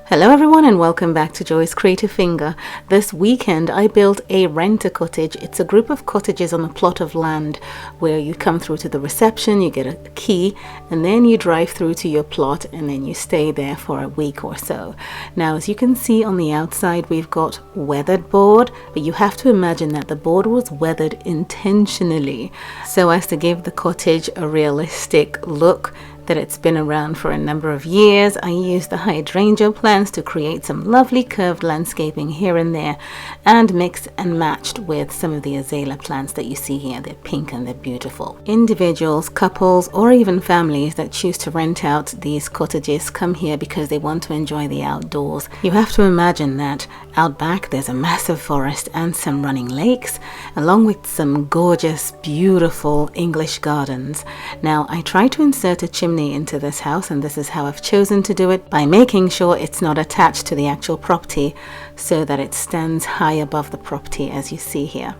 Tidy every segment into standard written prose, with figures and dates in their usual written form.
Hello everyone and welcome back to Joy's Creative Finger. This weekend I built a rent-a-cottage. It's a group of cottages on a plot of land where you come through to the reception, you get a key, and then you drive through to your plot and then you stay there for a week or so. Now, as you can see on the outside, we've got weathered board, but you have to imagine that the board was weathered intentionally so as to give the cottage a realistic look, that it's been around for a number of years. I used the hydrangea plants to create some lovely curved landscaping here and there, and mixed and matched with some of the azalea plants that you see here. They're pink and they're beautiful. Individuals, couples, or even families that choose to rent out these cottages come here because they want to enjoy the outdoors. You have to imagine that out back there's a massive forest and some running lakes, along with some gorgeous, beautiful English gardens. Now, I try to insert a chimney into this house, and this is how I've chosen to do it, by making sure it's not attached to the actual property so that it stands high above the property, as you see here.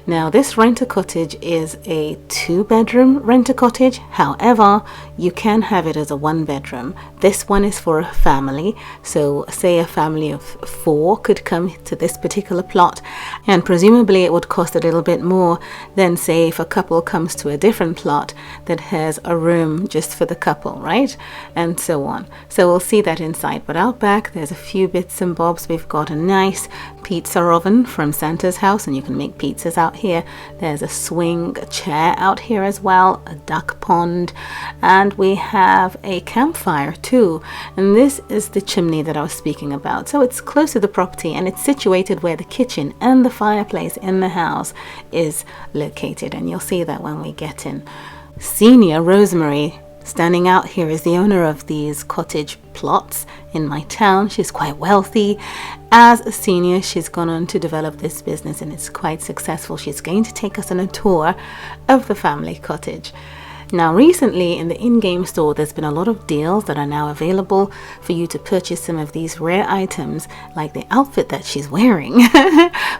Now, this rent-a-cottage is a 2-bedroom rent-a-cottage. However, you can have it as a 1-bedroom. This one is for a family. So say a family of 4 could come to this particular plot, and presumably it would cost a little bit more than, say, if a couple comes to a different plot that has a room just for the couple, right? And so on. So we'll see that inside. But out back, there's a few bits and bobs. We've got a nice pizza oven from Santa's house, and you can make pizzas out here. There's a swing chair out here as well, a duck pond, and we have a campfire too. And this is the chimney that I was speaking about. So it's close to the property, and it's situated where the kitchen and the fireplace in the house is located, and you'll see that when we get in. Senior Rosemary, standing out here, is the owner of these cottage plots in my town. She's quite wealthy. As a senior, she's gone on to develop this business, and it's quite successful. She's going to take us on a tour of the family cottage. Now, recently in the in-game store, there's been a lot of deals that are now available for you to purchase some of these rare items, like the outfit that she's wearing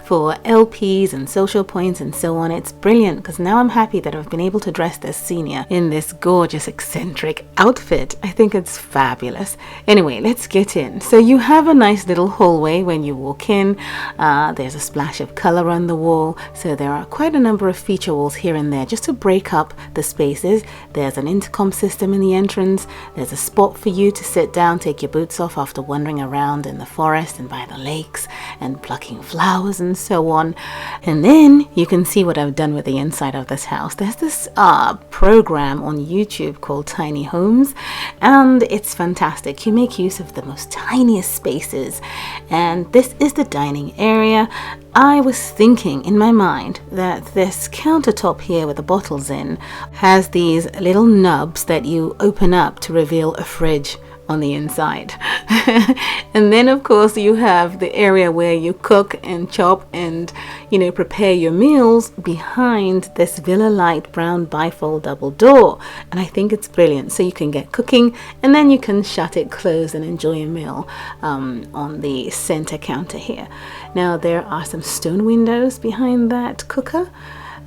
for LPs and social points and so on. It's brilliant because now I'm happy that I've been able to dress this senior in this gorgeous eccentric outfit. I think it's fabulous. Anyway, let's get in. So you have a nice little hallway when you walk in. There's a splash of color on the wall. So there are quite a number of feature walls here and there just to break up the spaces. There's an intercom system in the entrance. There's a spot for you to sit down, take your boots off after wandering around in the forest and by the lakes and plucking flowers and so on. And then you can see what I've done with the inside of this house. There's this program on YouTube called Tiny Homes, and it's fantastic. You make use of the most tiniest spaces, and this is the dining area. I was thinking in my mind that this countertop here with the bottles in has these little nubs that you open up to reveal a fridge on the inside. And then of course you have the area where you cook and chop and prepare your meals behind this Villa Light brown bifold double door, and I think it's brilliant. So you can get cooking and then you can shut it closed and enjoy a meal on the center counter here. Now there are some stone windows behind that cooker.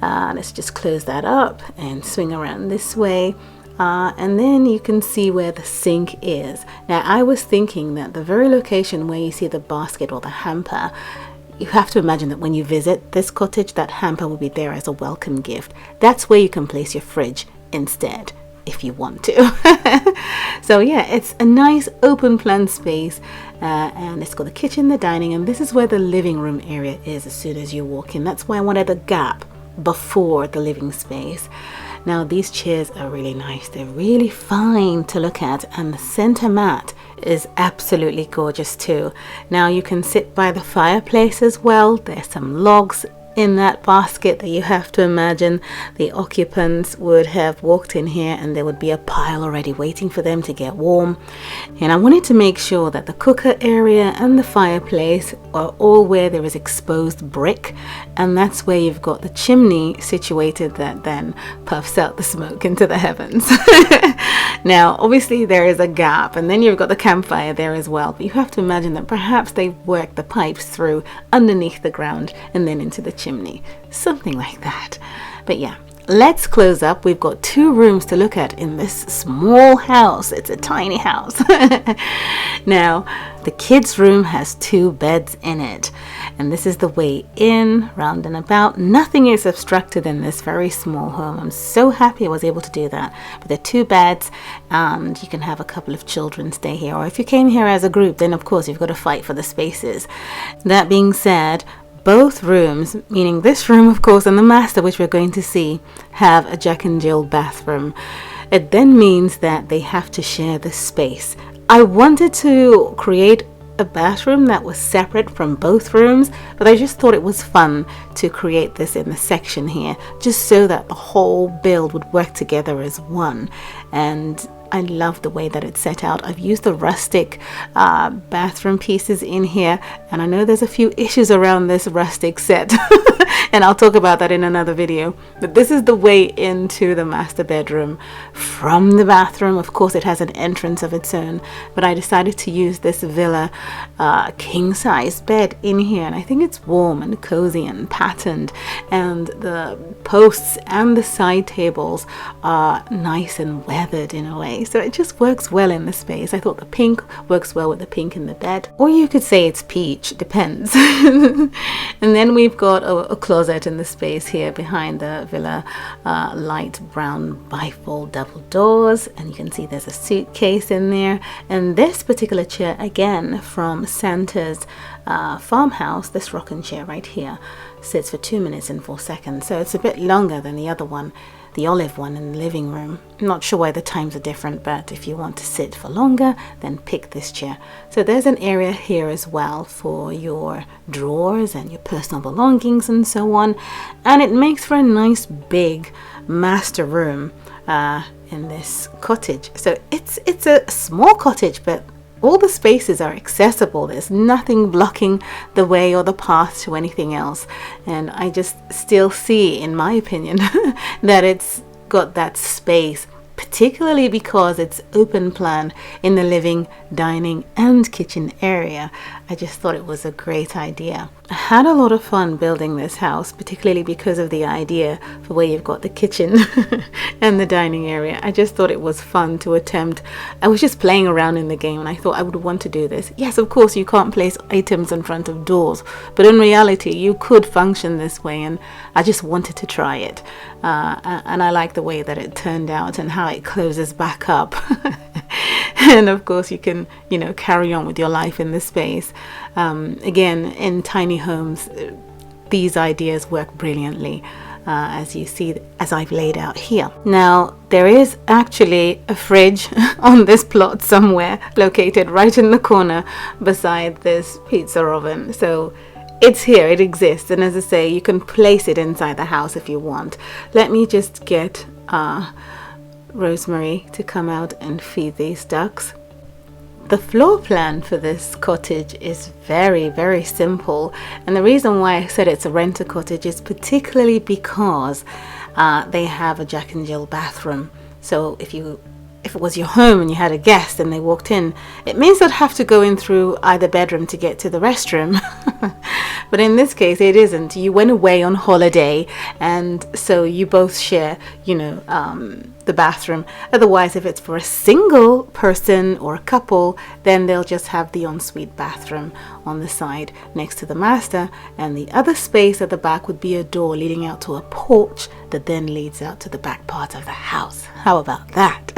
Let's just close that up and swing around this way. And then you can see where the sink is. Now, I was thinking that the very location where you see the basket or the hamper, you have to imagine that when you visit this cottage, that hamper will be there as a welcome gift. That's where you can place your fridge instead, if you want to. So yeah, it's a nice open plan space, and it's got the kitchen, the dining, and this is where the living room area is as soon as you walk in. That's why I wanted a gap before the living space. Now, these chairs are really nice. They're really fine to look at, and the center mat is absolutely gorgeous too. Now, you can sit by the fireplace as well. There's some logs in that basket that you have to imagine the occupants would have walked in here and there would be a pile already waiting for them to get warm. And I wanted to make sure that the cooker area and the fireplace are all where there is exposed brick, and that's where you've got the chimney situated that then puffs out the smoke into the heavens. Now obviously there is a gap, and then you've got the campfire there as well, but you have to imagine that perhaps they've worked the pipes through underneath the ground and then into the chimney, something like that. But yeah, let's close up. We've got 2 rooms to look at in this small house. It's a tiny house. Now, the kids' room has 2 beds in it, and this is the way in, round and about. Nothing is obstructed in this very small home. I'm so happy I was able to do that. But there are 2 beds, and you can have a couple of children stay here, or if you came here as a group, then of course you've got to fight for the spaces. That being said, both rooms, meaning this room of course and the master, which we're going to see, have a Jack and Jill bathroom. It then means that they have to share the space. I wanted to create a bathroom that was separate from both rooms, but I just thought it was fun to create this in the section here, just so that the whole build would work together as one. And I love the way that it's set out. I've used the rustic bathroom pieces in here, and I know there's a few issues around this rustic set and I'll talk about that in another video. But this is the way into the master bedroom from the bathroom. Of course it has an entrance of its own, but I decided to use this Villa king size bed in here, and I think it's warm and cozy and patterned, and the posts and the side tables are nice and weathered in a way, so it just works well in the space. I thought the pink works well with the pink in the bed, or you could say it's peach, depends. And then we've got a closet in the space here behind the Villa light brown bifold double doors, and you can see there's a suitcase in there. And this particular chair, again from Santa's farmhouse, this rocking chair right here, sits for 2 minutes and 4 seconds, so it's a bit longer than the other one, the olive one in the living room. I'm not sure why the times are different, but if you want to sit for longer, then pick this chair. So there's an area here as well for your drawers and your personal belongings and so on, and it makes for a nice big master room in this cottage. So it's a small cottage, but all the spaces are accessible. There's nothing blocking the way or the path to anything else, and I just still see, in my opinion, that it's got that space, particularly because it's open plan in the living, dining and kitchen area. I just thought it was a great idea. I had a lot of fun building this house, particularly because of the idea for where you've got the kitchen and the dining area. I just thought it was fun to attempt. I was just playing around in the game and I thought I would want to do this. Yes, of course you can't place items in front of doors, but in reality you could function this way, and I just wanted to try it. And I like the way that it turned out and how it closes back up. And of course you can, carry on with your life in this space. Again, in tiny homes, these ideas work brilliantly, as you see, as I've laid out here. Now, there is actually a fridge on this plot somewhere, located right in the corner beside this pizza oven. So it's here, it exists, and as I say, you can place it inside the house if you want. Let me just get Rosemary to come out and feed these ducks. The floor plan for this cottage is very, very simple, and the reason why I said it's a rent-a-cottage is particularly because they have a Jack and Jill bathroom. So if it was your home and you had a guest and they walked in, it means they'd have to go in through either bedroom to get to the restroom. But in this case it isn't. You went away on holiday, and so you both share, the bathroom. Otherwise, if it's for a single person or a couple, then they'll just have the ensuite bathroom on the side next to the master, and the other space at the back would be a door leading out to a porch that then leads out to the back part of the house. How about that?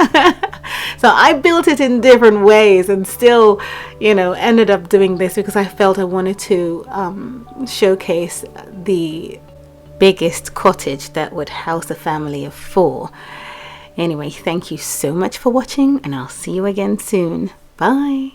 So I built it in different ways and still, ended up doing this because I felt I wanted to showcase the biggest cottage that would house a family of 4. Anyway, thank you so much for watching, and I'll see you again soon. Bye.